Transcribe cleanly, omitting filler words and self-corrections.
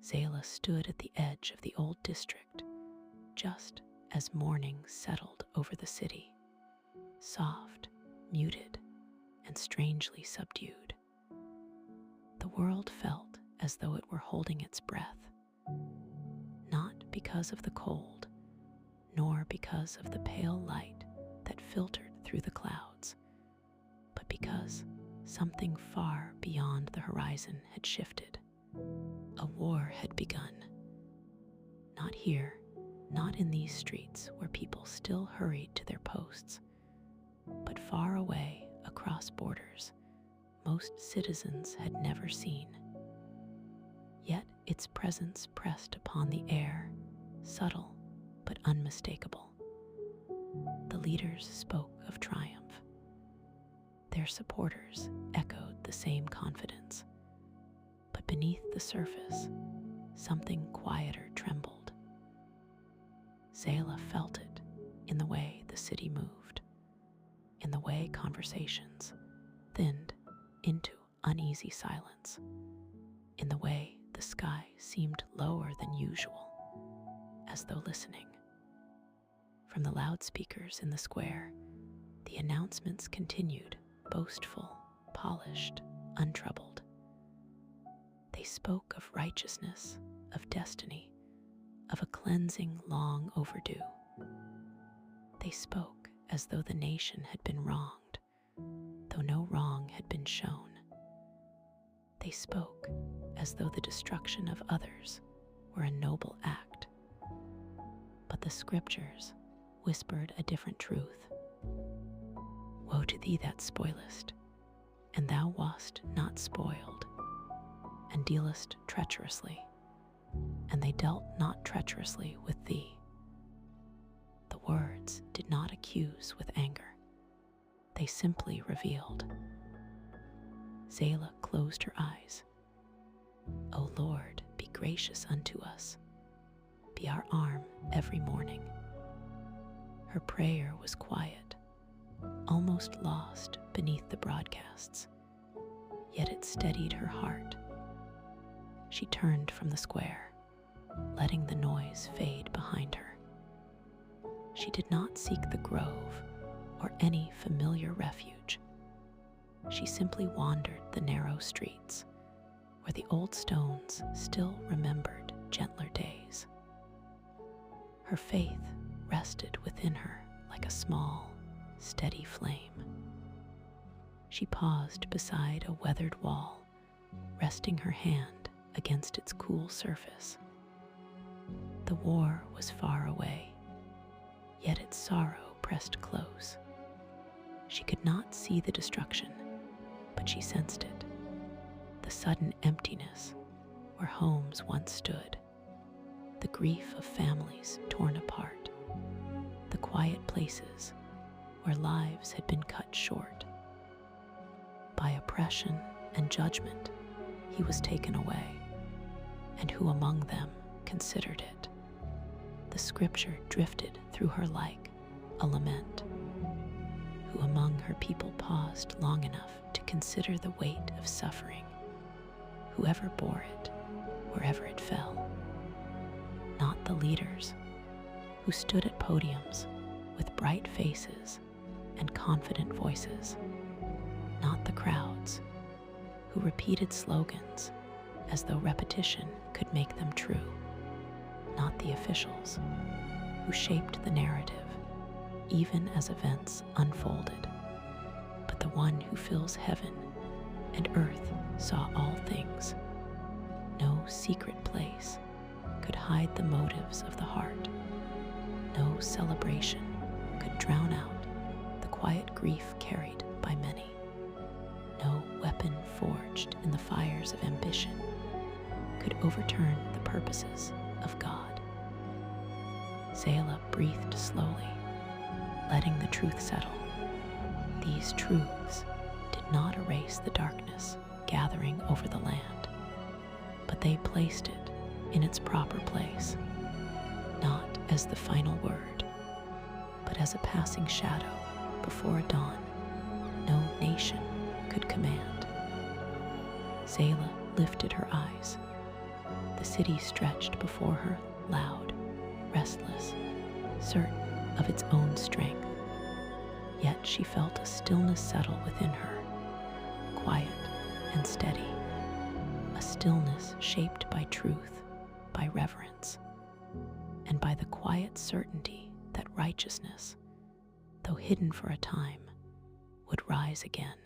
Zela stood at the edge of the old district, just as morning settled over the city, soft, muted, and strangely subdued. The world felt as though it were holding its breath, not because of the cold, nor because of the pale light that filtered through the clouds, but because something far beyond the horizon had shifted. A war had begun. Not here, not in these streets where people still hurried to their posts, but far away across borders most citizens had never seen. Yet its presence pressed upon the air, subtle but unmistakable. The leaders spoke of triumph. Their supporters echoed the same confidence. But beneath the surface, something quieter trembled. Zela felt it in the way the city moved, in the way conversations thinned into uneasy silence, in the way the sky seemed lower than usual, as though listening. From the loudspeakers in the square, the announcements continued, boastful, polished, untroubled. They spoke of righteousness, of destiny, of a cleansing long overdue. They spoke as though the nation had been wronged, though no wrong had been shown. They spoke as though the destruction of others were a noble act. But the scriptures whispered a different truth. Woe to thee that spoilest, and thou wast not spoiled, and dealest treacherously, and they dealt not treacherously with thee. The words did not accuse with anger. They simply revealed. Zela closed her eyes. O Lord, be gracious unto us. Be our arm every morning. Her prayer was quiet, almost lost beneath the broadcasts, yet it steadied her heart. She turned from the square, letting the noise fade behind her. She did not seek the grove or any familiar refuge. She simply wandered the narrow streets, where the old stones still remembered gentler days. Her faith rested within her like a small, steady flame. She paused beside a weathered wall, resting her hand against its cool surface. The war was far away, yet its sorrow pressed close. She could not see the destruction, but she sensed it. The sudden emptiness where homes once stood, the grief of families torn apart, the quiet places where lives had been cut short. By oppression and judgment, he was taken away, and who among them considered it? The scripture drifted through her like a lament. Who among her people paused long enough to consider the weight of suffering? Whoever bore it, wherever it fell. Not the leaders who stood at podiums with bright faces and confident voices. Not the crowds who repeated slogans as though repetition could make them true. Not the officials who shaped the narrative even as events unfolded, but the one who fills heaven and earth saw all things. No secret place could hide the motives of the heart. No celebration could drown out the quiet grief carried by many. No weapon forged in the fires of ambition could overturn the purposes of God. Zela breathed slowly, letting the truth settle. These truths did not erase the darkness gathering over the land, but they placed it in its proper place, not as the final word, but as a passing shadow before a dawn no nation could command. Zela lifted her eyes. The city stretched before her, loud, restless, certain of its own strength. Yet she felt a stillness settle within her, quiet and steady, a stillness shaped by truth, by reverence, and by the quiet certainty that righteousness, though hidden for a time, would rise again.